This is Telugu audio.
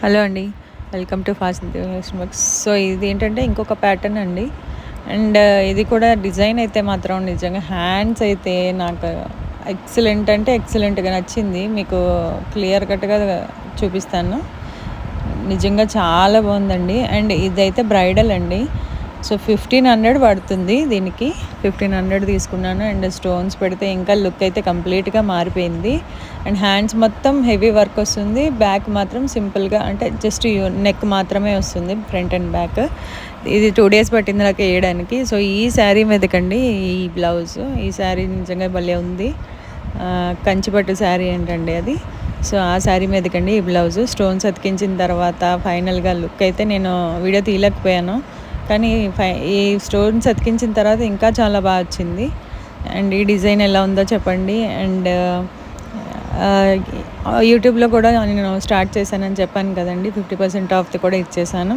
హలో అండి. Welcome to fast works. So ఇది ఏంటంటే ఇంకొక ప్యాటర్న్ అండి. అండ్ ఇది కూడా డిజైన్ అయితే మాత్రం నిజంగా హ్యాండ్స్ అయితే నాకు ఎక్సలెంట్ అంటే ఎక్సలెంట్గా నచ్చింది. మీకు క్లియర్ కట్గా చూపిస్తాను. నిజంగా చాలా బాగుందండి. అండ్ ఇదైతే బ్రైడల్ అండి. సో 1500 పడుతుంది దీనికి. 1500 తీసుకున్నాను. అండ్ స్టోన్స్ పెడితే ఇంకా లుక్ అయితే కంప్లీట్గా మారిపోయింది. అండ్ హ్యాండ్స్ మొత్తం హెవీ వర్క్ వస్తుంది. బ్యాక్ మాత్రం సింపుల్గా అంటే జస్ట్ నెక్ మాత్రమే వస్తుంది, ఫ్రంట్ అండ్ బ్యాక్. ఇది 2 days పట్టింది నాకు వేయడానికి. సో ఈ శారీ మీదకండి ఈ బ్లౌజ్, ఈ శారీ నిజంగా భలే ఉంది. కంచిపట్టు శారీ ఏంటండి అది. సో ఆ శారీ మీదకండి ఈ బ్లౌజ్. స్టోన్స్ అతికించిన తర్వాత ఫైనల్గా లుక్ అయితే నేను వీడియో తీయలేకపోయాను, కానీ ఈ స్టోన్స్ అతికించిన తర్వాత ఇంకా చాలా బాగా వచ్చింది. అండ్ ఈ డిజైన్ ఎలా ఉందో చెప్పండి. అండ్ యూట్యూబ్లో కూడా నేను స్టార్ట్ చేశానని చెప్పాను కదండి, 50% ఆఫ్ది కూడా ఇచ్చేసాను.